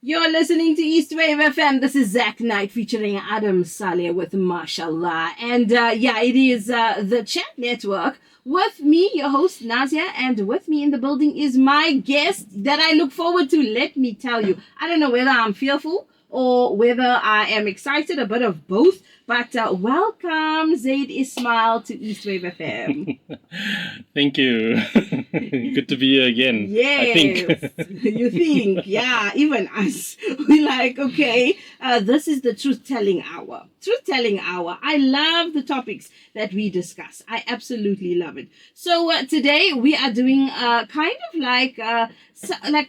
You're listening to Eastwave FM. This is Zach Knight featuring Adam Saleh with Mashallah. And it is the Chat Network with me, your host Nazia, and with me in the building is my guest that I look forward to. Let me tell you, I don't know whether I'm fearful or whether I am excited, a bit of both. But welcome, Zaid Ismail, to Eastwave FM. Thank you. Good to be here again. Yes, I think. You think, yeah, even us. We're like, okay, this is the truth-telling hour. Truth-telling hour. I love the topics that we discuss. I absolutely love it. So today we are doing kind of like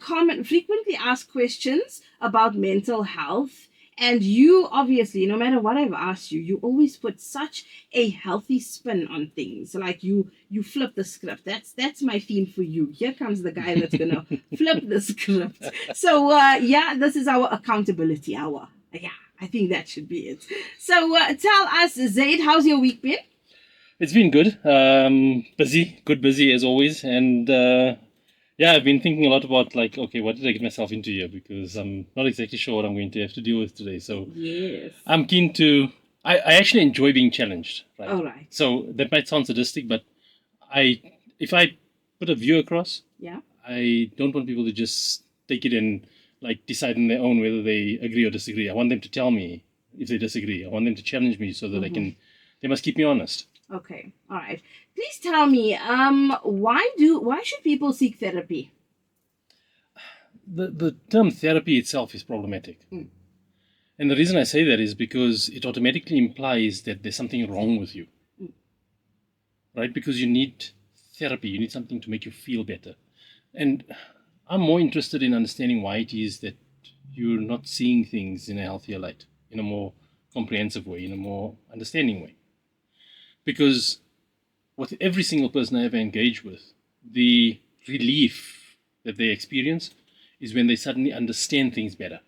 common, frequently asked questions about mental health. And you, obviously, no matter what I've asked you, you always put such a healthy spin on things. Like you flip the script. That's my theme for you. Here comes the guy that's gonna flip the script. So this is our accountability hour. Yeah, I think that should be it. So tell us, Zaid, how's your week been? It's been good. Busy as always. And I've been thinking a lot about okay, what did I get myself into here? Because I'm not exactly sure what I'm going to have to deal with today. So yes, I'm keen to. I actually enjoy being challenged. Right. All right. So that might sound sadistic, but if I put a view across, I don't want people to just take it and decide on their own whether they agree or disagree. I want them to tell me if they disagree. I want them to challenge me so that they must keep me honest. Okay, all right. Please tell me, why should people seek therapy? The term therapy itself is problematic. And the reason I say that is because it automatically implies that there's something wrong with you. Right? Because you need therapy, you need something to make you feel better. And I'm more interested in understanding why it is that you're not seeing things in a healthier light, in a more comprehensive way, in a more understanding way. Because with every single person I ever engage with, the relief that they experience is when they suddenly understand things better.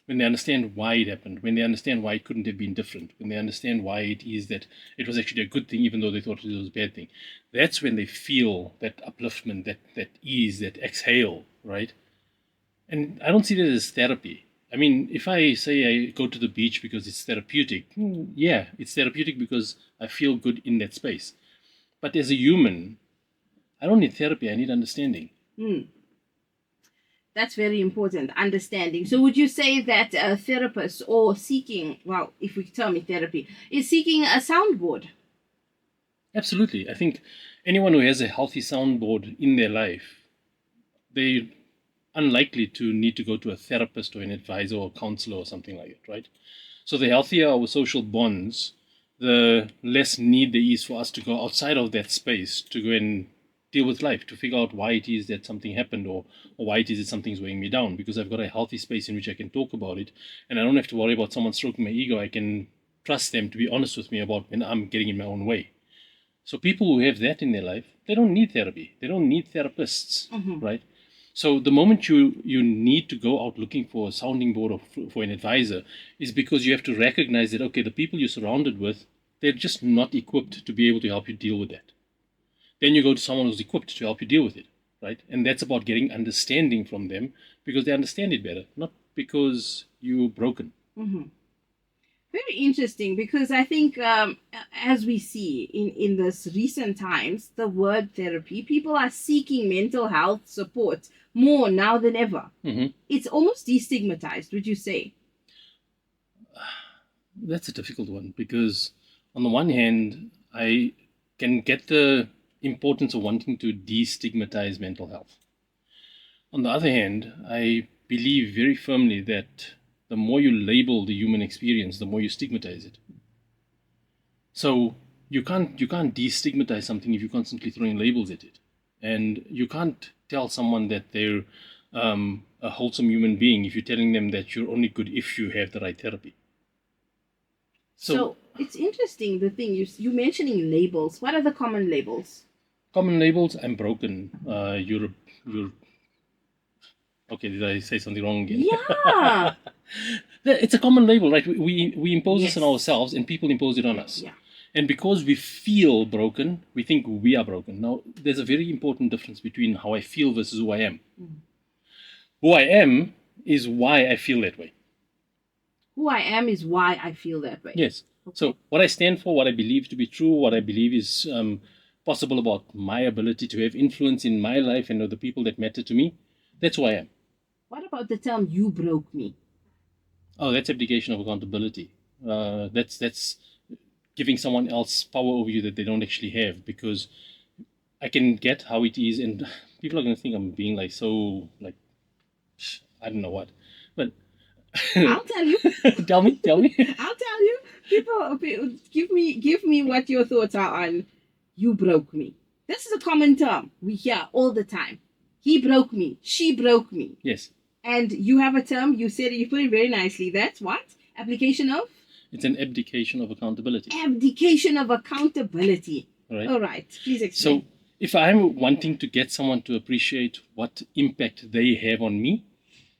When they understand why it happened, when they understand why it couldn't have been different, when they understand why it is that it was actually a good thing even though they thought it was a bad thing. That's when they feel that upliftment, that ease, that exhale, right? And I don't see that as therapy. I mean, if I say I go to the beach because it's therapeutic, yeah, it's therapeutic because I feel good in that space. But as a human, I don't need therapy, I need understanding. That's very important, understanding. So would you say that a therapist or seeking, well, if we term it therapy, is seeking a soundboard? Absolutely. I think anyone who has a healthy soundboard in their life, they're unlikely to need to go to a therapist or an advisor or counselor or something like that, right? So the healthier our social bonds, the less need there is for us to go outside of that space to go and deal with life, to figure out why it is that something happened or why it is that something's weighing me down, because I've got a healthy space in which I can talk about it and I don't have to worry about someone stroking my ego. I can trust them to be honest with me about when I'm getting in my own way. So people who have that in their life, they don't need therapy. They don't need therapists, right? So the moment you need to go out looking for a sounding board or for an advisor is because you have to recognize that, okay, the people you're surrounded with, they're just not equipped to be able to help you deal with that. Then you go to someone who's equipped to help you deal with it, right? And that's about getting understanding from them because they understand it better, not because you're broken. Very interesting, because I think as we see in this recent times, the word therapy, people are seeking mental health support more now than ever. It's almost destigmatized, would you say? That's a difficult one because on the one hand, I can get the importance of wanting to destigmatize mental health. On the other hand, I believe very firmly that the more you label the human experience, the more you stigmatize it. So you can't destigmatize something if you're constantly throwing labels at it. And you can't tell someone that they're a wholesome human being if you're telling them that you're only good if you have the right therapy. So it's interesting, the thing you mentioning labels. What are the common labels? Common labels: I'm broken. You're. Okay, did I say something wrong again? Yeah. It's a common label, right? We impose this on ourselves, and people impose it on us. Yeah. And because we feel broken, we think we are broken. Now, there's a very important difference between how I feel versus who I am. Who I am is why I feel that way. Who I am is why I feel that way. Yes. So what I stand for, what I believe to be true, what I believe is possible about my ability to have influence in my life and the people that matter to me, that's who I am. What about the term "you broke me"? Oh, that's abdication of accountability. That's giving someone else power over you that they don't actually have, because I can get how it is, and people are going to think I'm being like so like I don't know what, but I'll tell you. tell me. I'll tell you. People, give me what your thoughts are on "you broke me." This is a common term we hear all the time. He broke me. She broke me. Yes. And you have a term. You said you put it very nicely. That's what application of. It's an abdication of accountability. Abdication of accountability. Right. All right. Please explain. So if I'm wanting to get someone to appreciate what impact they have on me,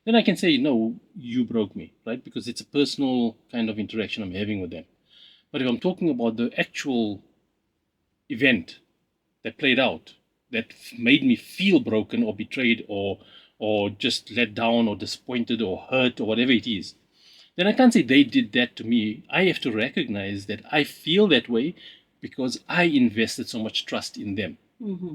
then I can say, no, you broke me, right? Because it's a personal kind of interaction I'm having with them. But if I'm talking about the actual event that played out, that made me feel broken or betrayed or just let down or disappointed or hurt or whatever it is, then I can't say they did that to me. I have to recognize that I feel that way because I invested so much trust in them. Mm-hmm.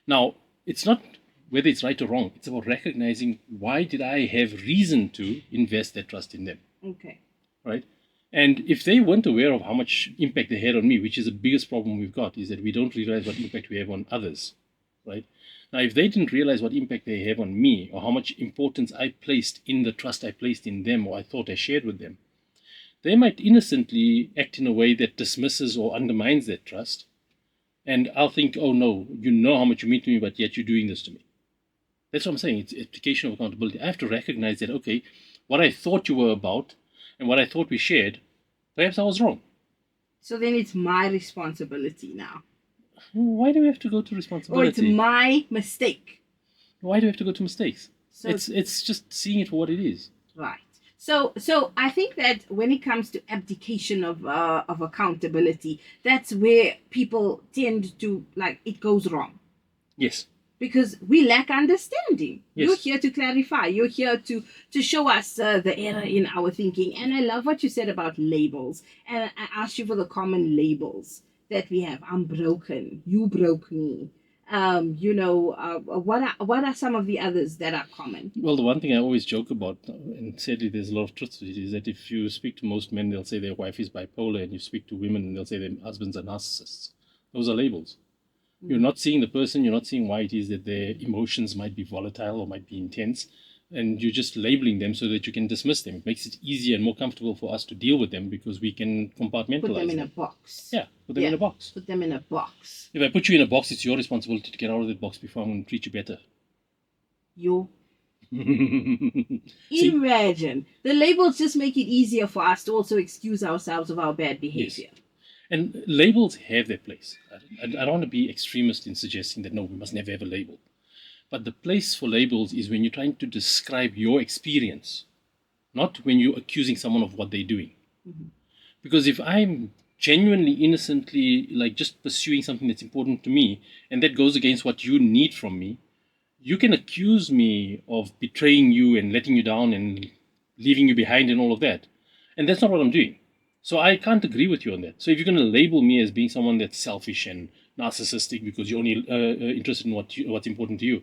Now, it's not whether it's right or wrong. It's about recognizing, why did I have reason to invest that trust in them? Okay. Right? And if they weren't aware of how much impact they had on me, which is the biggest problem we've got, is that we don't realize what impact we have on others. Right? Now, if they didn't realize what impact they have on me, or how much importance I placed in the trust I placed in them, or I thought I shared with them, they might innocently act in a way that dismisses or undermines that trust. And I'll think, oh no, you know how much you mean to me, but yet you're doing this to me. That's what I'm saying. It's application of accountability. I have to recognize that, okay, what I thought you were about and what I thought we shared, perhaps I was wrong. So then it's my responsibility now. Why do we have to go to responsibility? Or it's my mistake. Why do we have to go to mistakes? So it's just seeing it for what it is. Right. So I think that when it comes to abdication of accountability, that's where people tend to, like, it goes wrong. Yes. Because we lack understanding. Yes. You're here to clarify. You're here to show us the error in our thinking. And I love what you said about labels. And I asked you for the common labels that we have. I'm broken. You broke me. What are some of the others that are common? Well, the one thing I always joke about, and sadly there's a lot of truth to it, is that if you speak to most men, they'll say their wife is bipolar, and you speak to women, they'll say their husbands are narcissists. Those are labels. Mm-hmm. You're not seeing the person, you're not seeing why it is that their emotions might be volatile or might be intense, and you're just labeling them so that you can dismiss them. It makes it easier and more comfortable for us to deal with them because we can compartmentalize them. Put them in a box. Yeah, put them in a box. Put them in a box. If I put you in a box, it's your responsibility to get out of that box before I'm going to treat you better. Imagine. The labels just make it easier for us to also excuse ourselves of our bad behavior. Yes. And labels have their place. I don't want to be extremist in suggesting that, no, we must never have a label. But the place for labels is when you're trying to describe your experience, not when you're accusing someone of what they're doing. Mm-hmm. Because if I'm genuinely, innocently, like just pursuing something that's important to me, and that goes against what you need from me, you can accuse me of betraying you and letting you down and leaving you behind and all of that. And that's not what I'm doing. So I can't agree with you on that. So if you're going to label me as being someone that's selfish and narcissistic because you're only interested in what's important to you,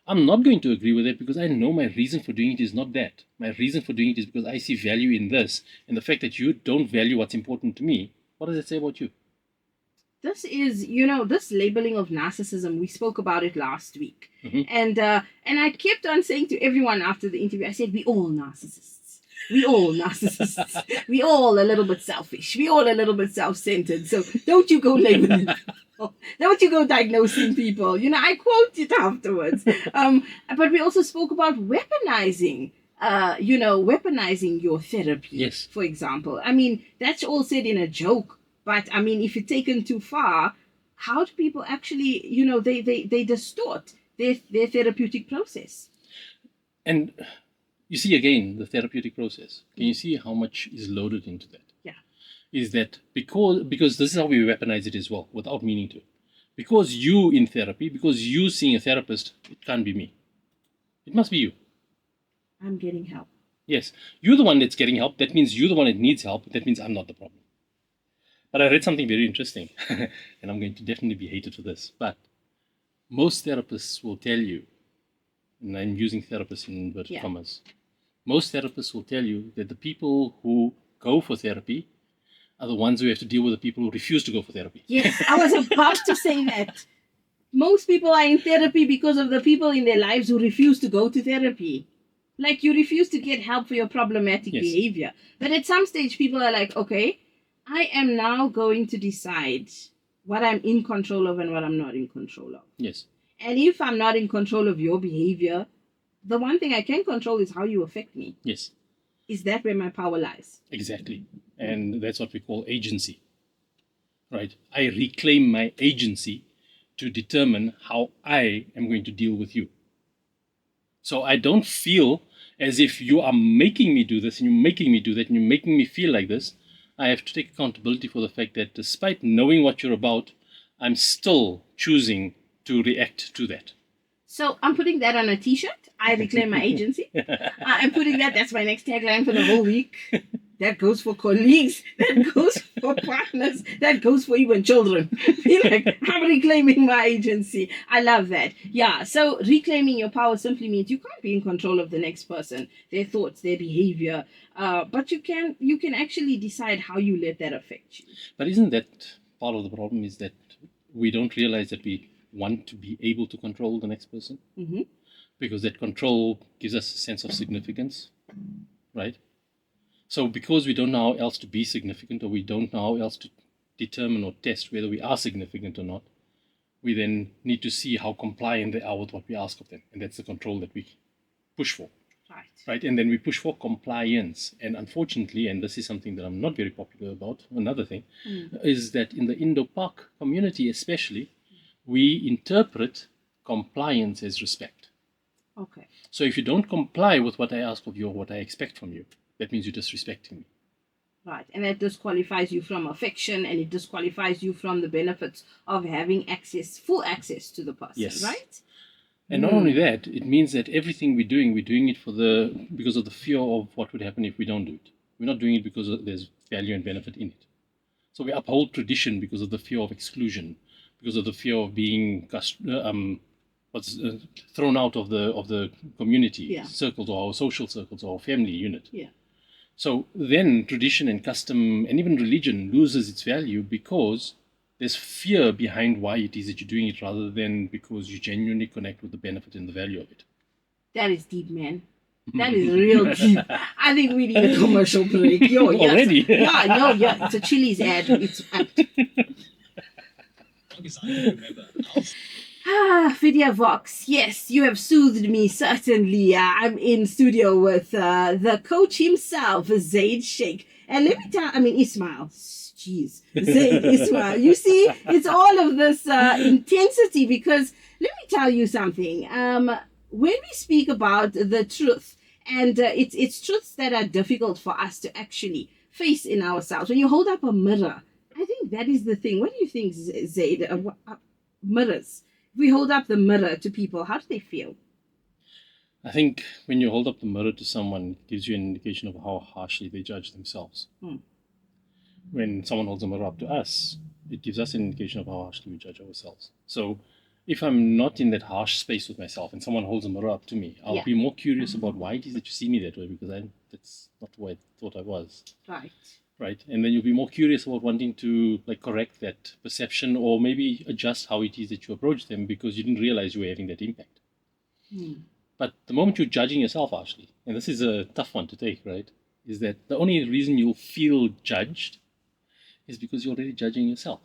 I'm not going to agree with it, because I know my reason for doing it is not that. My reason for doing it is because I see value in this. And the fact that you don't value what's important to me, what does it say about you? This is, this labeling of narcissism, we spoke about it last week. Mm-hmm. And I kept on saying to everyone after the interview, I said, we all narcissists. We all narcissists. We all a little bit selfish. We all a little bit self-centered. So don't you go labeling people. Don't you go diagnosing people. I quote it afterwards. But we also spoke about weaponizing your therapy. Yes. For example. I mean, that's all said in a joke. But I mean, if it's taken too far, how do people actually, they distort their therapeutic process? And you see, again, the therapeutic process. Can you see how much is loaded into that? Yeah. Is that because this is how we weaponize it as well, without meaning to. Because you in therapy, because you seeing a therapist, it can't be me. It must be you. I'm getting help. Yes, you're the one that's getting help. That means you're the one that needs help. That means I'm not the problem. But I read something very interesting, and I'm going to definitely be hated for this. But most therapists will tell you, and I'm using therapists in inverted commas, most therapists will tell you that the people who go for therapy are the ones who have to deal with the people who refuse to go for therapy. Yes, I was about to say that. Most people are in therapy because of the people in their lives who refuse to go to therapy. Like you refuse to get help for your problematic behavior. But at some stage, people are like, okay, I am now going to decide what I'm in control of and what I'm not in control of. Yes. And if I'm not in control of your behavior, the one thing I can control is how you affect me. Yes. Is that where my power lies? Exactly. And that's what we call agency. Right? I reclaim my agency to determine how I am going to deal with you. So I don't feel as if you are making me do this and you're making me do that and you're making me feel like this. I have to take accountability for the fact that despite knowing what you're about, I'm still choosing to react to that. So I'm putting that on a t-shirt. I reclaim my agency. I'm putting that. That's my next tagline for the whole week. That goes for colleagues. That goes for partners. That goes for even children. Be like, I'm reclaiming my agency. I love that. Yeah. So reclaiming your power simply means you can't be in control of the next person, their thoughts, their behavior. But you can actually decide how you let that affect you. But isn't that part of the problem? Is that we don't realize that we want to be able to control the next person? Mm-hmm. Because that control gives us a sense of significance, right? So because we don't know how else to be significant, or we don't know how else to determine or test whether we are significant or not, we then need to see how compliant they are with what we ask of them. And that's the control that we push for. Right? And then we push for compliance. And unfortunately, and this is something that I'm not very popular about, another thing, is that in the Indo-Pak community especially, we interpret compliance as respect. Okay. So if you don't comply with what I ask of you or what I expect from you, that means you're disrespecting me. Right. And that disqualifies you from affection, and it disqualifies you from the benefits of having full access to the person. Yes. Right? And not only that, it means that everything we're doing it because of the fear of what would happen if we don't do it. We're not doing it because there's value and benefit in it. So we uphold tradition because of the fear of exclusion, because of the fear of being thrown out of the community circles or our social circles or our family unit. Yeah. So then tradition and custom and even religion loses its value because there's fear behind why it is that you're doing it rather than because you genuinely connect with the benefit and the value of it. That is deep, man. That is real deep. I think we need a commercial break. Yo, yes. Already? Yeah. It's a Chili's ad. It's apt. Vidya Vox, yes, you have soothed me, certainly. I'm in studio with the coach himself, Zaid Sheikh. And let me Ismail. Jeez, Zaid Ismail. You see, it's all of this intensity because let me tell you something. When we speak about the truth, and it's truths that are difficult for us to actually face in ourselves. When you hold up a mirror, I think that is the thing. What do you think, Zaid? Mirrors. If we hold up the mirror to people, how do they feel? I think when you hold up the mirror to someone, it gives you an indication of how harshly they judge themselves. When someone holds a mirror up to us, it gives us an indication of how harshly we judge ourselves. So if I'm not in that harsh space with myself and someone holds a mirror up to me, I'll be more curious about why it is that you see me that way, because that's not the way I thought I was. Right. And then you'll be more curious about wanting to correct that perception or maybe adjust how it is that you approach them because you didn't realize you were having that impact. But the moment you're judging yourself harshly, and this is a tough one to take, right, is that the only reason you'll feel judged is because you're already judging yourself.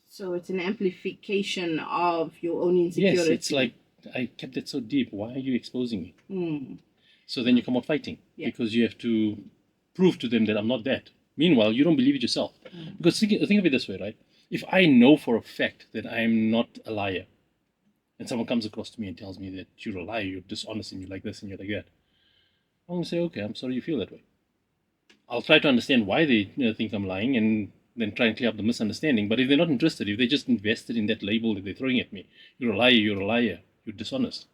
So it's an amplification of your own insecurity. Yes, it's like, I kept it so deep. Why are you exposing me? So then you come out fighting because you have to prove to them that I'm not that. Meanwhile, you don't believe it yourself. Because think of it this way, right? If I know for a fact that I'm not a liar, and someone comes across to me and tells me that you're a liar, you're dishonest, and you're like this and you're like that, I'm going to say, okay, I'm sorry you feel that way. I'll try to understand why they think I'm lying and then try and clear up the misunderstanding. But if they're not interested, if they're just invested in that label that they're throwing at me, you're a liar, you're dishonest,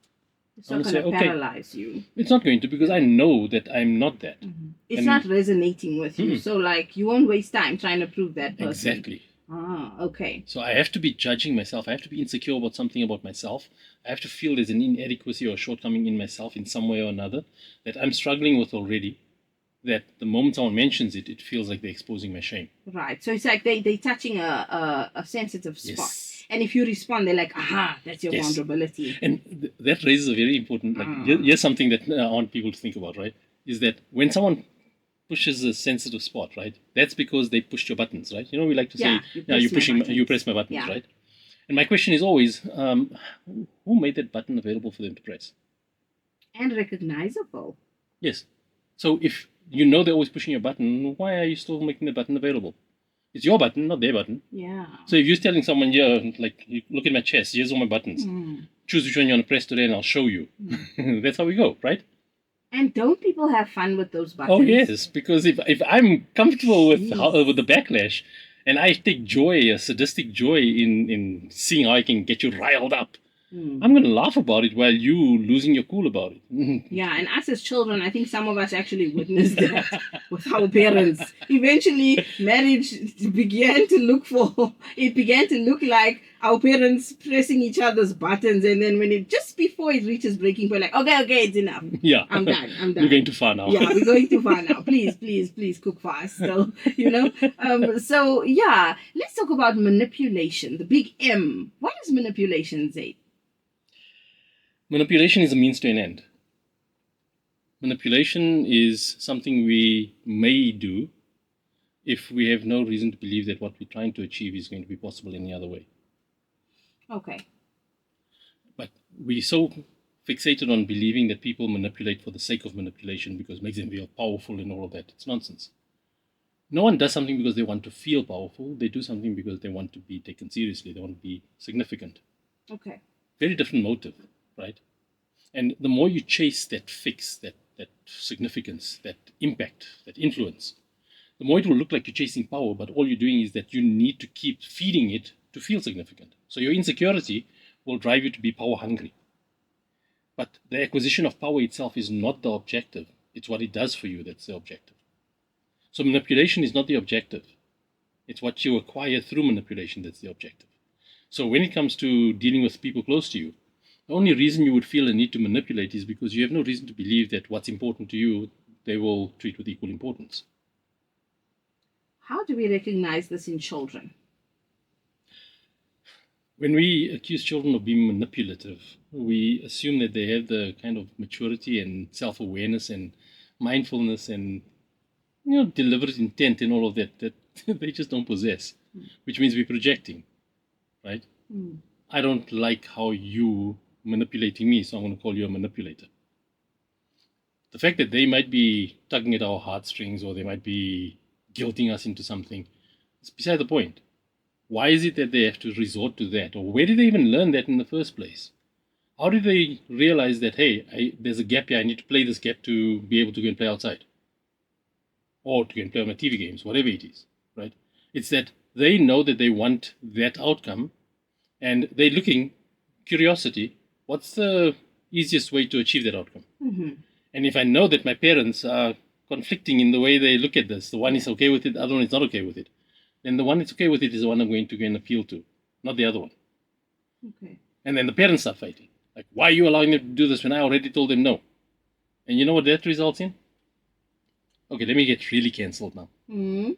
It's not going to paralyze you. It's not going to, because I know that I'm not that. It's not resonating with you. So, like, you won't waste time trying to prove that person. Exactly. Ah, okay. So I have to be judging myself. I have to be insecure about something about myself. I have to feel there's an inadequacy or shortcoming in myself in some way or another that I'm struggling with already. That the moment someone mentions it, it feels like they're exposing my shame. Right. So it's like they're touching a sensitive spot. Yes. And if you respond, they're like, aha, that's your vulnerability. And that raises a very important, here's something that I want people to think about, right? Is that when someone pushes a sensitive spot, right? That's because they pushed your buttons, right? You know, we like to say, you press my buttons, right? And my question is always, who made that button available for them to press? And recognizable. Yes. So if you know they're always pushing your button, why are you still making the button available? It's your button, not their button. Yeah. So if you're telling someone, like, you look at my chest, here's all my buttons. Choose which one you want to press today and I'll show you. That's how we go, right? And don't people have fun with those buttons? Oh, yes, because if I'm comfortable with the backlash, and I take joy, a sadistic joy in seeing how I can get you riled up, I'm going to laugh about it while you losing your cool about it. Yeah, and us as children, I think some of us actually witnessed that with our parents. Eventually, marriage began to look like our parents pressing each other's buttons, and then just before it reaches breaking point, like, okay, it's enough. Yeah. I'm done. We're going too far now. Yeah, we're going too far now. Please cook fast. So, so yeah, let's talk about manipulation, the big M. What is manipulation, Zaid? Manipulation is a means to an end. Manipulation is something we may do if we have no reason to believe that what we're trying to achieve is going to be possible any other way. Okay. But we're so fixated on believing that people manipulate for the sake of manipulation because it makes them feel powerful and all of that. It's nonsense. No one does something because they want to feel powerful. They do something because they want to be taken seriously. They want to be significant. Okay. Very different motive, right? And the more you chase that fix, that significance, that impact, that influence, the more it will look like you're chasing power, but all you're doing is that you need to keep feeding it to feel significant. So your insecurity will drive you to be power hungry. But the acquisition of power itself is not the objective. It's what it does for you that's the objective. So manipulation is not the objective. It's what you acquire through manipulation that's the objective. So when it comes to dealing with people close to you, the only reason you would feel a need to manipulate is because you have no reason to believe that what's important to you, they will treat with equal importance. How do we recognize this in children? When we accuse children of being manipulative, we assume that they have the kind of maturity and self-awareness and mindfulness and deliberate intent and all of that they just don't possess, which means we're projecting, right? I don't like how you manipulating me, so I'm going to call you a manipulator. The fact that they might be tugging at our heartstrings or they might be guilting us into something is beside the point. Why is it that they have to resort to that? Or where did they even learn that in the first place? How did they realize that, hey, there's a gap here, I need to play this gap to be able to go and play outside? Or to go and play on my TV games, whatever it is, right? It's that they know that they want that outcome and they're looking, curiosity, what's the easiest way to achieve that outcome? And if I know that my parents are conflicting in the way they look at this, the one is okay with it, the other one is not okay with it, then the one that's okay with it is the one I'm going to go and appeal to, not the other one. Okay. And then the parents start fighting. Like, why are you allowing them to do this when I already told them no? And you know what that results in? Okay, let me get really cancelled now. It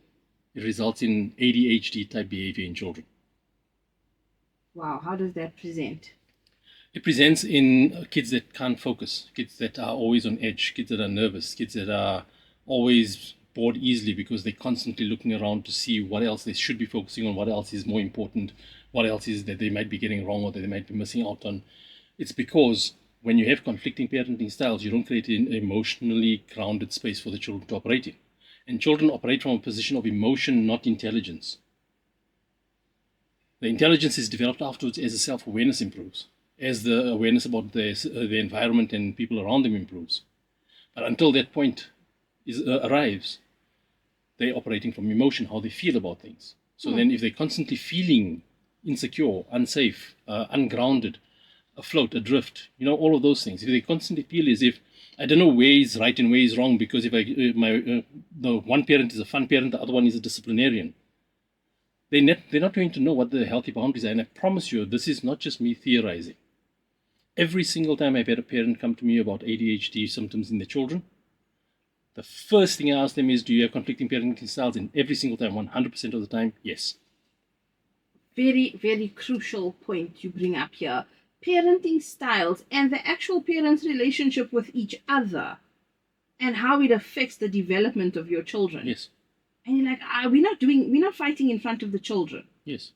results in ADHD type behavior in children. Wow, how does that present? It presents in kids that can't focus, kids that are always on edge, kids that are nervous, kids that are always bored easily because they're constantly looking around to see what else they should be focusing on, what else is more important, what else is that they might be getting wrong or that they might be missing out on. It's because when you have conflicting parenting styles, you don't create an emotionally grounded space for the children to operate in. And children operate from a position of emotion, not intelligence. The intelligence is developed afterwards as the self-awareness improves, as the awareness about the environment and people around them improves. But until that point arrives, they're operating from emotion, how they feel about things. So then if they're constantly feeling insecure, unsafe, ungrounded, afloat, adrift, all of those things. If they constantly feel as if I don't know where is right and where is wrong, because if the one parent is a fun parent, the other one is a disciplinarian, they're not going to know what the healthy boundaries are. And I promise you, this is not just me theorizing. Every single time I've had a parent come to me about ADHD symptoms in their children, the first thing I ask them is, do you have conflicting parenting styles? And every single time, 100% of the time, yes. Very, very crucial point you bring up here. Parenting styles and the actual parents' relationship with each other and how it affects the development of your children. Yes. And you're like, we're not fighting in front of the children. Yes.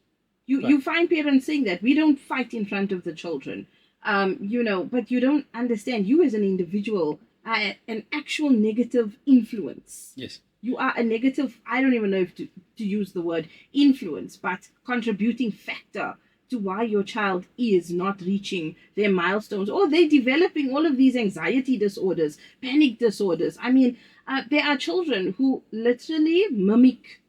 You find parents saying that we don't fight in front of the children. But you don't understand you as an individual are an actual negative influence. Yes. You are a negative, I don't even know if to use the word influence, but contributing factor to why your child is not reaching their milestones, or they're developing all of these anxiety disorders, panic disorders. I mean, there are children who literally mimic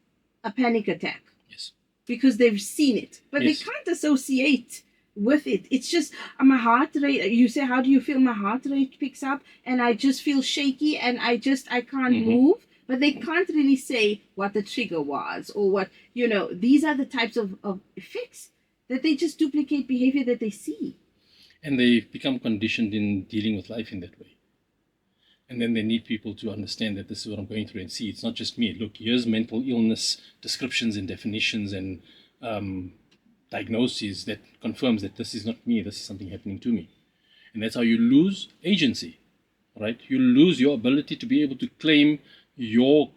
a panic attack. Yes. Because they've seen it, but Yes. they can't associate with it. It's just my heart rate. You say, how do you feel? My heart rate picks up and I just feel shaky and I can't move. But they can't really say what the trigger was or what, these are the types of effects that they just duplicate behavior that they see. And they become conditioned in dealing with life in that way. And then they need people to understand that this is what I'm going through and see. It's not just me. Look, here's mental illness descriptions and definitions and diagnoses that confirms that this is not me. This is something happening to me. And that's how you lose agency, right? You lose your ability to be able to claim your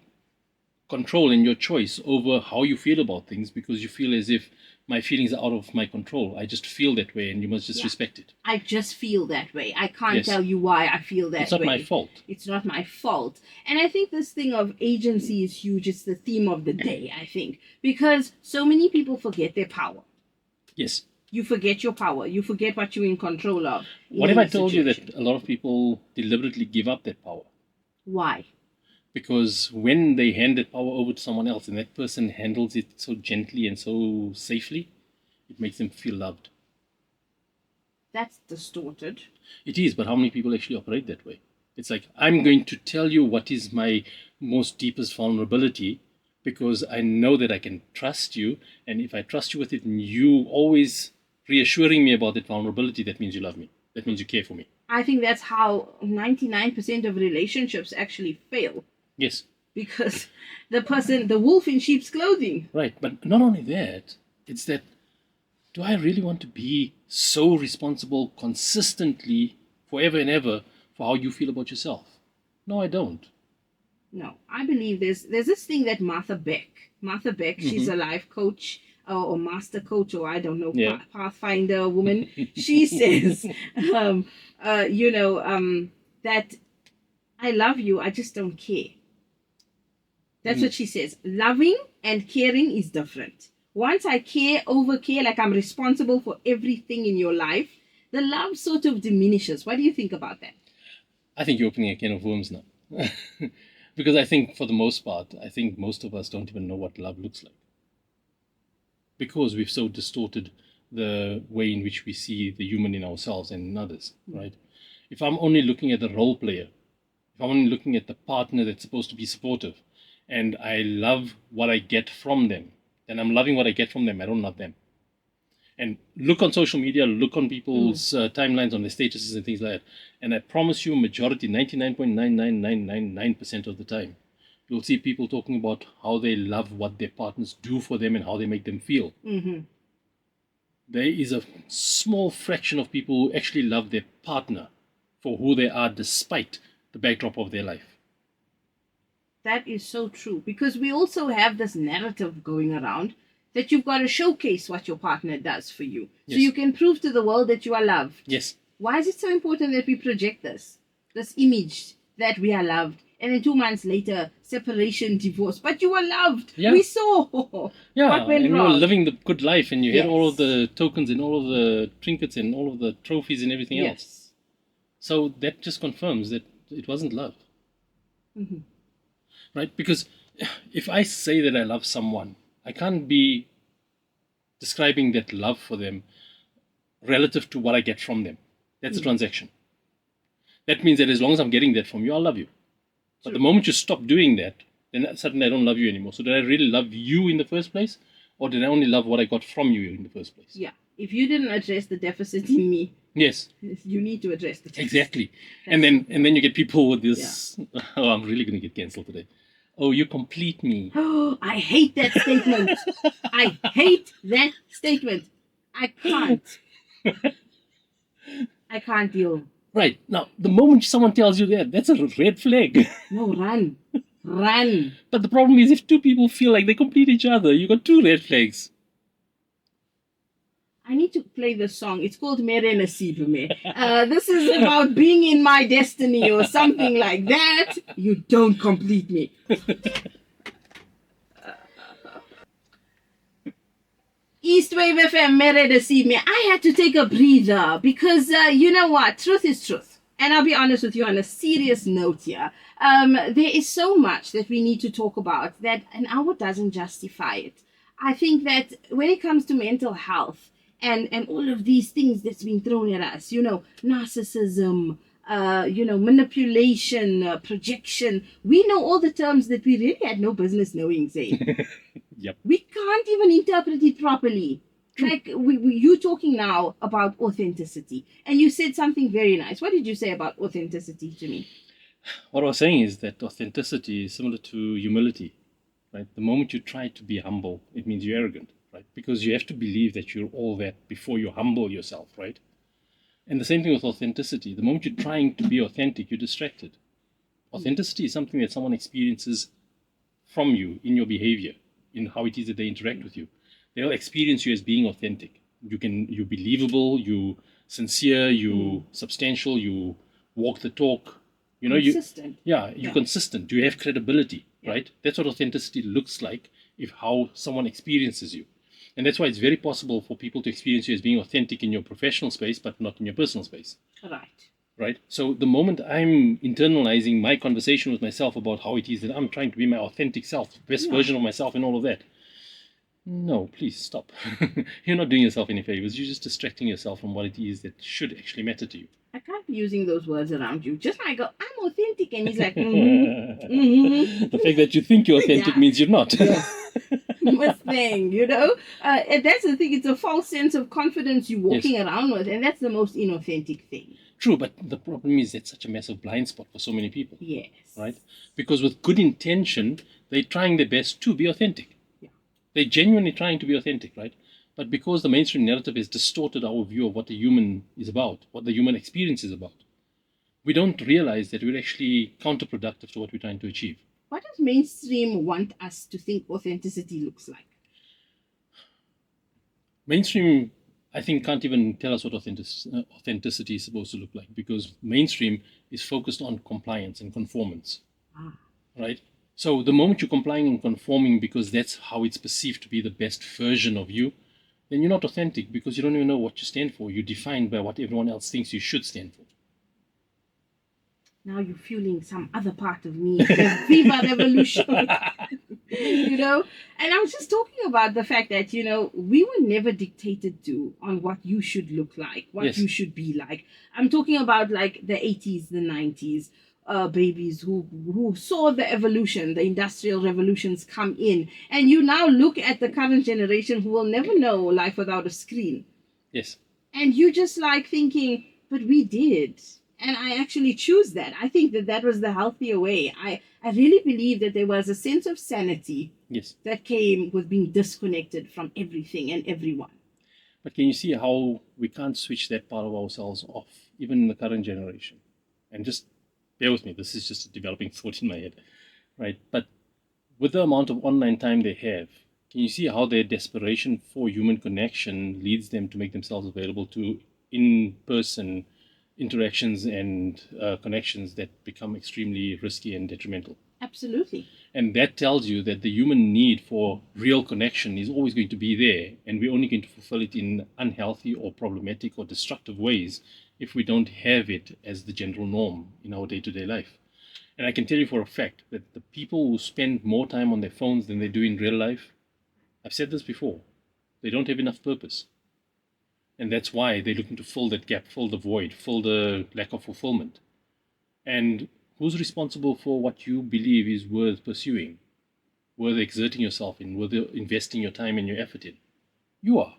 control and your choice over how you feel about things, because you feel as if my feelings are out of my control. I just feel that way and you must just respect it. I just feel that way. I can't Yes. tell you why I feel that way. It's not my fault. It's not my fault. And I think this thing of agency is huge. It's the theme of the day, I think, because so many people forget their power. Yes. You forget your power. You forget what you're in control of. What if I told you that a lot of people deliberately give up that power? Why? Because when they hand that power over to someone else and that person handles it so gently and so safely, it makes them feel loved. That's distorted. It is, but how many people actually operate that way? It's like, I'm going to tell you what is my most deepest vulnerability because I know that I can trust you. And if I trust you with it and you always reassuring me about that vulnerability, that means you love me. That means you care for me. I think that's how 99% of relationships actually fail. Yes. Because the wolf in sheep's clothing. Right. But not only that, it's that, do I really want to be so responsible consistently forever and ever for how you feel about yourself? No, I don't. No, I believe there's this thing that Martha Beck, she's a life coach or master coach, or I don't know, Pathfinder woman. She says, that I love you, I just don't care. That's what she says. Loving and caring is different. Once I over care, like I'm responsible for everything in your life, the love sort of diminishes. What do you think about that? I think you're opening a can of worms now. Because I think for the most part, I think most of us don't even know what love looks like. Because we've so distorted the way in which we see the human in ourselves and in others, right? If I'm only looking at the role player, if I'm only looking at the partner that's supposed to be supportive, and I love what I get from them, then I'm loving what I get from them. I don't love them. And look on social media, look on people's timelines, on their statuses and things like that. And I promise you, majority, 99.99999% of the time, you'll see people talking about how they love what their partners do for them and how they make them feel. Mm-hmm. There is a small fraction of people who actually love their partner for who they are despite the backdrop of their life. That is so true, because we also have this narrative going around that you've got to showcase what your partner does for you. Yes. So you can prove to the world that you are loved. Yes. Why is it so important that we project this image that we are loved? And then 2 months later, separation, divorce. But you were loved. Yeah. We saw. Yeah, what went and wrong? you were living the good life and you had all Yes. of the tokens and all of the trinkets and all of the trophies and everything else. Yes. So that just confirms that it wasn't love. Mm-hmm. Right? Because if I say that I love someone, I can't be describing that love for them relative to what I get from them. That's a transaction. That means that as long as I'm getting that from you, I'll love you. But the moment you stop doing that, then suddenly I don't love you anymore. So did I really love you in the first place? Or did I only love what I got from you in the first place? Yeah. If you didn't address the deficit in me, yes, you need to address the deficit. Exactly. And then you get people with this, oh, I'm really going to get cancelled today. Oh, you complete me. Oh, I hate that statement. I hate that statement. I can't. I can't deal. Right. Now, the moment someone tells you that, that's a red flag. No, run. Run. But the problem is if two people feel like they complete each other, you got two red flags. I need to play this song. It's called Mere Naseeb Me. This is about being in my destiny or something like that. You don't complete me. Eastwave FM, Mere Naseeb Me. I had to take a breather because you know what? Truth is truth. And I'll be honest with you on a serious note here. There is so much that we need to talk about that an hour doesn't justify it. I think that when it comes to mental health, and all of these things that's been thrown at us, narcissism, manipulation, projection. We know all the terms that we really had no business knowing, Zane. Yep. We can't even interpret it properly. Like you talking now about authenticity, and you said something very nice. What did you say about authenticity to me? What I was saying is that authenticity is similar to humility, right? The moment you try to be humble, it means you're arrogant. Right? Because you have to believe that you're all that before you humble yourself, right? And the same thing with authenticity. The moment you're trying to be authentic, you're distracted. Authenticity is something that someone experiences from you in your behavior, in how it is that they interact with you. They'll experience you as being authentic. You're believable, you sincere, you substantial, you walk the talk. Consistent. You're consistent. You have credibility, right? That's what authenticity looks like if how someone experiences you. And that's why it's very possible for people to experience you as being authentic in your professional space, but not in your personal space. Right? So the moment I'm internalizing my conversation with myself about how it is that I'm trying to be my authentic self, best version of myself and all of that, no, please stop. You're not doing yourself any favors. You're just distracting yourself from what it is that should actually matter to you. I can't be using those words around you. Just like, I'm authentic, and he's like, The fact that you think you're authentic means you're not. Must thing, and that's the thing. It's a false sense of confidence you're walking around with, and that's the most inauthentic thing. True, but the problem is it's such a massive blind spot for so many people. Yes. Right? Because with good intention, they're trying their best to be authentic. Yeah. They're genuinely trying to be authentic, right? But because the mainstream narrative has distorted our view of what the human is about, what the human experience is about, we don't realize that we're actually counterproductive to what we're trying to achieve. What does mainstream want us to think authenticity looks like? Mainstream, I think, can't even tell us what authenticity is supposed to look like, because mainstream is focused on compliance and conformance. Right? So the moment you're complying and conforming because that's how it's perceived to be the best version of you, then you're not authentic, because you don't even know what you stand for. You're defined by what everyone else thinks you should stand for. Now you're fueling some other part of me. Viva Revolution. And I was just talking about the fact that, we were never dictated to on what you should look like, what you should be like. I'm talking about like the 80s, the 90s. Babies who saw the evolution, the industrial revolutions come in. And you now look at the current generation who will never know life without a screen. Yes. And you just like thinking, but we did. And I actually choose that. I think that was the healthier way. I really believe that there was a sense of sanity that came with being disconnected from everything and everyone. But can you see how we can't switch that part of ourselves off, even in the current generation? And just bear with me, this is just a developing thought in my head, right? But with the amount of online time they have, can you see how their desperation for human connection leads them to make themselves available to in-person interactions and connections that become extremely risky and detrimental? Absolutely. And that tells you that the human need for real connection is always going to be there, and we're only going to fulfill it in unhealthy or problematic or destructive ways if we don't have it as the general norm in our day-to-day life. And I can tell you for a fact that the people who spend more time on their phones than they do in real life, I've said this before, they don't have enough purpose. And that's why they're looking to fill that gap, fill the void, fill the lack of fulfillment. And who's responsible for what you believe is worth pursuing, worth exerting yourself in, worth investing your time and your effort in? You are.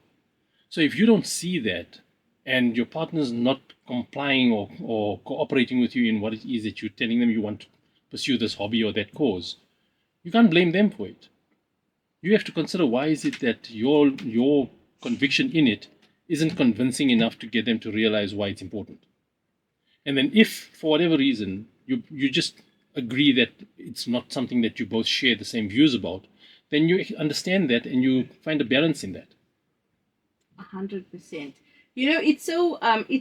So if you don't see that, and your partner's not complying or cooperating with you in what it is that you're telling them you want to pursue this hobby or that cause, you can't blame them for it. You have to consider, why is it that your conviction in it isn't convincing enough to get them to realize why it's important. And then if, for whatever reason, you just agree that it's not something that you both share the same views about, then you understand that and you find a balance in that. 100%. You know, it's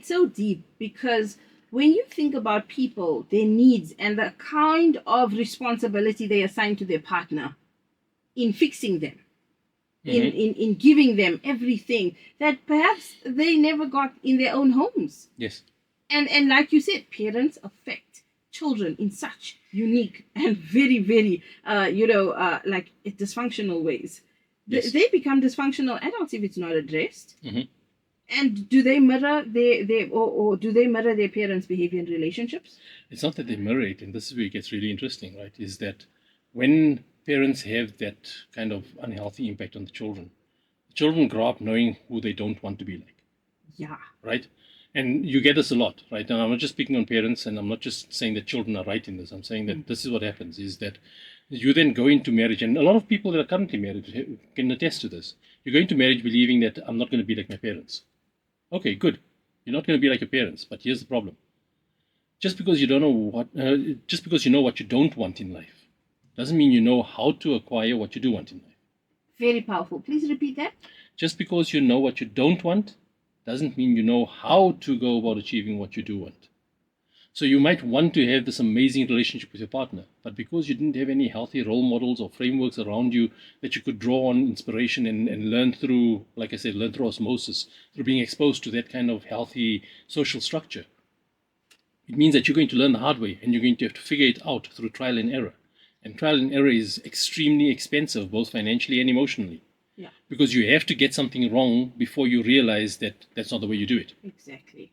so deep, because when you think about people, their needs, and the kind of responsibility they assign to their partner in fixing them, in giving them everything that perhaps they never got in their own homes. Yes. And like you said, parents affect children in such unique and very, very, like dysfunctional ways. Yes. They become dysfunctional adults if it's not addressed. Mm-hmm. And do they mirror or do they mirror their parents' behavior in relationships? It's not that they mirror it, and this is where it gets really interesting, right? Is that when parents have that kind of unhealthy impact on the children grow up knowing who they don't want to be like. Yeah. Right? And you get this a lot, right? And I'm not just speaking on parents, and I'm not just saying that children are right in this. I'm saying that this is what happens, is that you then go into marriage, and a lot of people that are currently married can attest to this. You go into marriage believing that I'm not going to be like my parents. Okay, good. You're not going to be like your parents, but here's the problem. Just because you don't know just because you know what you don't want in life, doesn't mean you know how to acquire what you do want in life. Very powerful. Please repeat that. Just because you know what you don't want, doesn't mean you know how to go about achieving what you do want. So you might want to have this amazing relationship with your partner, but because you didn't have any healthy role models or frameworks around you that you could draw on inspiration and learn through, like I said, learn through osmosis, through being exposed to that kind of healthy social structure, it means that you're going to learn the hard way, and you're going to have to figure it out through trial and error. And trial and error is extremely expensive, both financially and emotionally. Yeah. Because you have to get something wrong before you realize that that's not the way you do it. Exactly.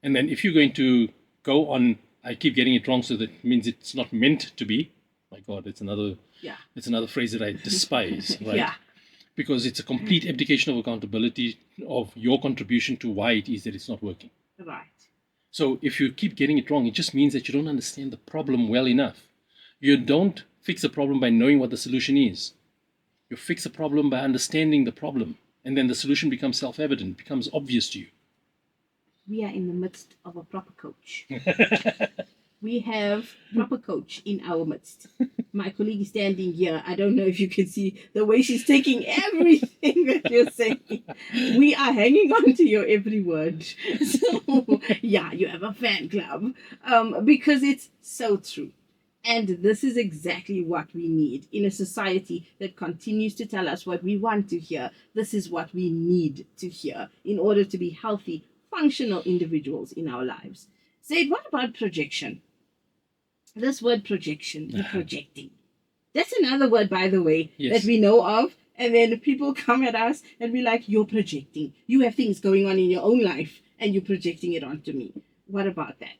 And then if you're going to go on, I keep getting it wrong, so that means it's not meant to be. My God, it's another phrase that I despise, right? Yeah. Because it's a complete abdication of accountability of your contribution to why it is that it's not working. Right. So if you keep getting it wrong, it just means that you don't understand the problem well enough. You don't fix a problem by knowing what the solution is. You fix a problem by understanding the problem, and then the solution becomes self-evident, becomes obvious to you. We are in the midst of a proper coach. We have proper coach in our midst. My colleague is standing here. I don't know if you can see the way she's taking everything that you're saying. We are hanging on to your every word. So, yeah, you have a fan club. Because it's so true. And this is exactly what we need in a society that continues to tell us what we want to hear. This is what we need to hear in order to be healthy, functional individuals in our lives. Zaid, what about projection? This word projection, you're projecting. That's another word, by the way, Yes. that we know of. And then people come at us and be like, you're projecting. You have things going on in your own life and you're projecting it onto me. What about that?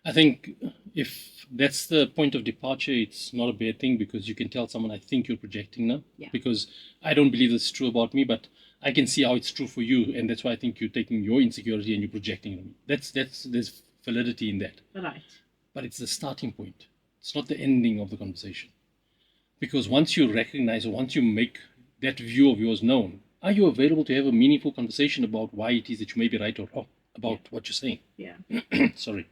I think if that's the point of departure, it's not a bad thing, because you can tell someone, I think you're projecting now. Yeah. Because I don't believe this is true about me, but I can see how it's true for you, and that's why I think you're taking your insecurity and you're projecting it on me. There's validity in that. Right. But it's the starting point. It's not the ending of the conversation. Because once you recognize, or once you make that view of yours known, are you available to have a meaningful conversation about why it is that you may be right or wrong about what you're saying? Yeah. Sorry.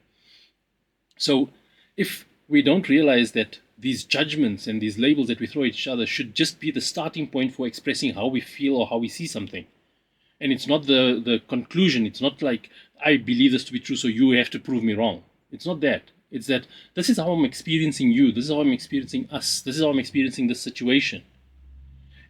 So if we don't realize that these judgments and these labels that we throw at each other should just be the starting point for expressing how we feel or how we see something, and it's not the conclusion, it's not like, I believe this to be true, so you have to prove me wrong. It's not that. It's that this is how I'm experiencing you, this is how I'm experiencing us, this is how I'm experiencing this situation.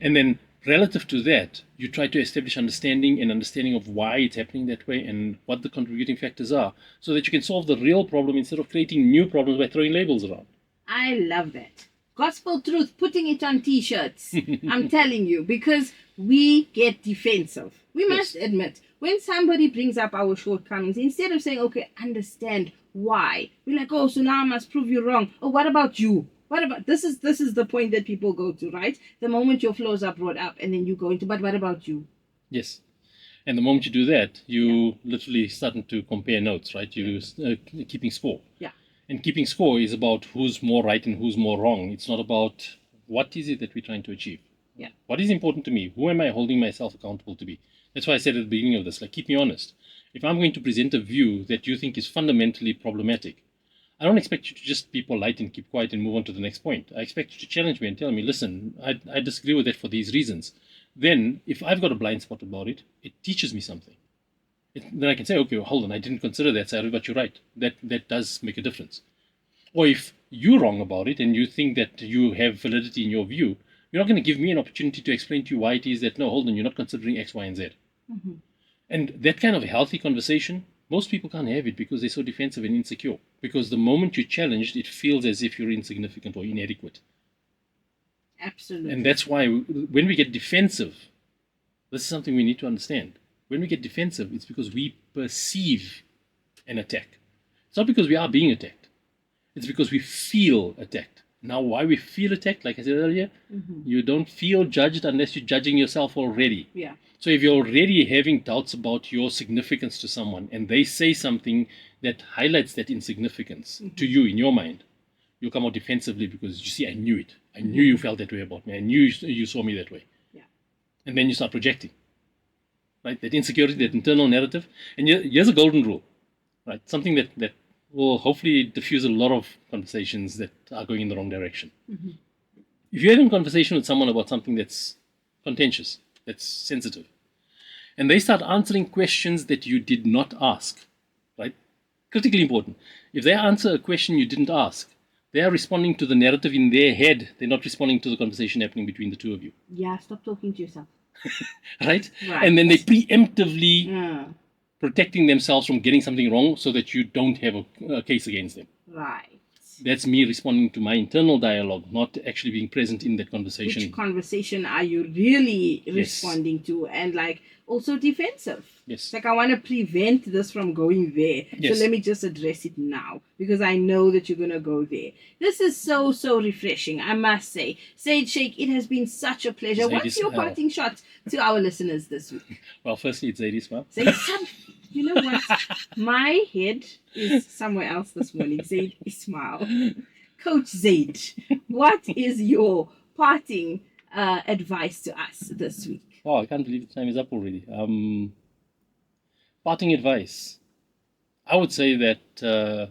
And then relative to that, you try to establish understanding of why it's happening that way and what the contributing factors are, so that you can solve the real problem instead of creating new problems by throwing labels around. I love that. Gospel truth, putting it on t-shirts. I'm telling you, because we get defensive. We must admit, when somebody brings up our shortcomings, instead of saying, okay, understand why, we're like, oh, so now I must prove you wrong. Oh, what about you? What about this is the point that people go to, right? The moment your flaws are brought up, and then you go into, but what about you? Yes. And the moment you do that, you literally starting to compare notes, right? You keeping score. Yeah. And keeping score is about who's more right and who's more wrong. It's not about what is it that we're trying to achieve. Yeah. What is important to me? Who am I holding myself accountable to be? That's why I said at the beginning of this, like, keep me honest. If I'm going to present a view that you think is fundamentally problematic, I don't expect you to just be polite and keep quiet and move on to the next point. I expect you to challenge me and tell me, listen, I disagree with that for these reasons. Then, if I've got a blind spot about it, it teaches me something. Then I can say, okay, well, hold on, I didn't consider that side, but you're right. That does make a difference. Or if you're wrong about it and you think that you have validity in your view, you're not going to give me an opportunity to explain to you why it is that, no, hold on, you're not considering X, Y, and Z. Mm-hmm. And that kind of healthy conversation, most people can't have it because they're so defensive and insecure. Because the moment you're challenged, it feels as if you're insignificant or inadequate. Absolutely. And that's why when we get defensive, this is something we need to understand. When we get defensive, it's because we perceive an attack. It's not because we are being attacked. It's because we feel attacked. Now, why we feel attacked, like I said earlier, you don't feel judged unless you're judging yourself already. Yeah. So if you're already having doubts about your significance to someone and they say something that highlights that insignificance to you in your mind, you'll come out defensively because you see, I knew it. I knew you felt that way about me. I knew you saw me that way. Yeah. And then you start projecting, right? That insecurity, that internal narrative. And here's a golden rule, right? Something that will hopefully diffuse a lot of conversations that are going in the wrong direction. If you're having a conversation with someone about something that's contentious, that's sensitive, and they start answering questions that you did not ask, right? Critically important. If they answer a question you didn't ask, they are responding to the narrative in their head. They're not responding to the conversation happening between the two of you. Yeah, stop talking to yourself. Right? Right. And then they preemptively protecting themselves from getting something wrong so that you don't have a case against them. Right. That's me responding to my internal dialogue, not actually being present in that conversation. Which conversation are you really responding to? And like also defensive. Yes. It's like I want to prevent this from going there. Yes. So let me just address it now because I know that you're going to go there. This is so refreshing, I must say. Sage Sheikh, it has been such a pleasure. Zaidi What's your smile. parting shot to our listeners this week? Well, firstly, it's Zaidi smile. Zaid, you know what? My head is somewhere else this morning. Zaid Ismail. Coach Zaid, what is your parting advice to us this week? Wow, I can't believe the time is up already. Parting advice. I would say that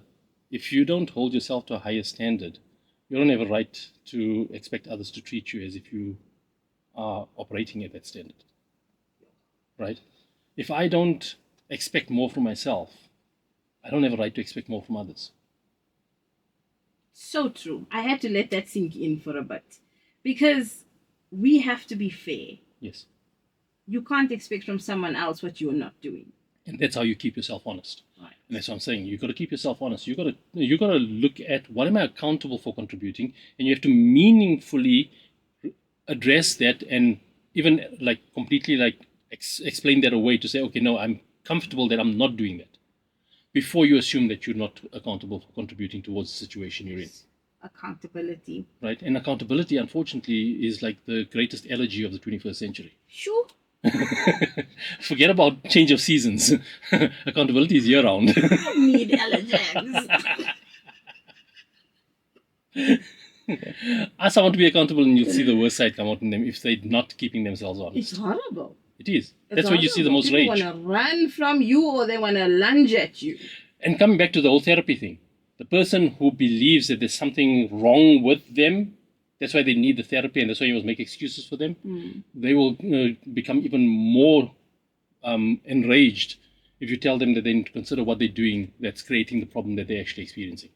if you don't hold yourself to a higher standard, you don't have a right to expect others to treat you as if you are operating at that standard. Right? If I don't expect more from myself, I don't have a right to expect more from others. So true. I had to let that sink in for a bit because we have to be fair. Yes. You can't expect from someone else what you're not doing. And that's how you keep yourself honest. Right. And that's what I'm saying. You've got to keep yourself honest. You've got to look at what am I accountable for contributing, and you have to meaningfully address that and even like completely like explain that away to say, okay, no, I'm comfortable that I'm not doing that, before you assume that you're not accountable for contributing towards the situation you're in. Accountability. Right? And accountability, unfortunately, is like the greatest elegy of the 21st century. Sure. Forget about change of seasons. Accountability is year-round. Need allergens. Ask someone to be accountable and you'll see the worst side come out in them if they're not keeping themselves honest. It's horrible. It is. That's where you see the most People rage. want to run from you or they want to lunge at you. And coming back to the whole therapy thing, the person who believes that there's something wrong with them, that's why they need the therapy and that's why you must make excuses for them, they will become even more enraged if you tell them that they need to consider what they're doing that's creating the problem that they're actually experiencing.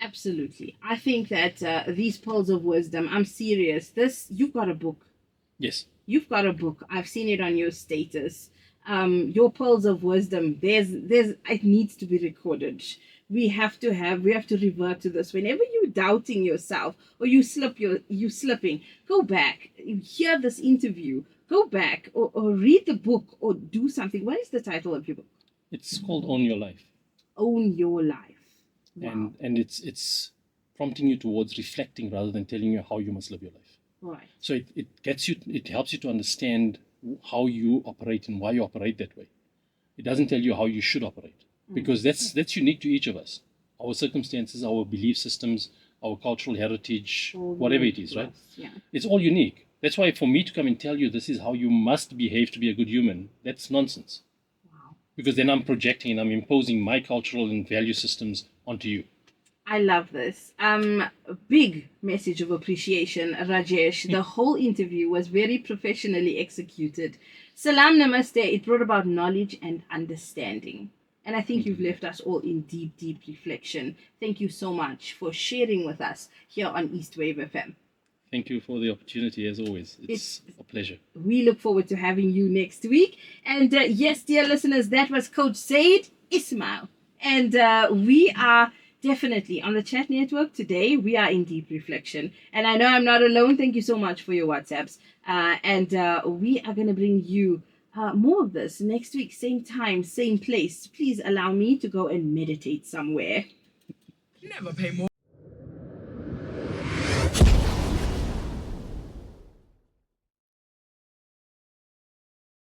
Absolutely. I think that these pearls of wisdom, I'm serious. You've got a book. Yes. You've got a book. I've seen it on your status. Your pearls of wisdom, it needs to be recorded. We have to revert to this. Whenever you're doubting yourself, or you slipping, go back, you hear this interview, go back, or read the book, or do something. What is the title of your book? It's called Own Your Life. Own Your Life. Wow. And it's prompting you towards reflecting rather than telling you how you must live your life. Right. So it helps you to understand how you operate and why you operate that way. It doesn't tell you how you should operate, because that's unique to each of us. Our circumstances, our belief systems, our cultural heritage, whatever it is, right? Yeah. It's all unique. That's why for me to come and tell you this is how you must behave to be a good human, that's nonsense. Wow. Because then I'm projecting and I'm imposing my cultural and value systems onto you. I love this. Big message of appreciation, Rajesh. The whole interview was very professionally executed. Salam Namaste. It brought about knowledge and understanding. And I think you've left us all in deep, deep reflection. Thank you so much for sharing with us here on Eastwave FM. Thank you for the opportunity, as always. It's a pleasure. We look forward to having you next week. And yes, dear listeners, that was Coach Said Ismail. And we are definitely on the Chat Network today. We are in deep reflection. And I know I'm not alone. Thank you so much for your WhatsApps. And we are going to bring you more of this next week, same time, same place. Please allow me to go and meditate somewhere. Never pay more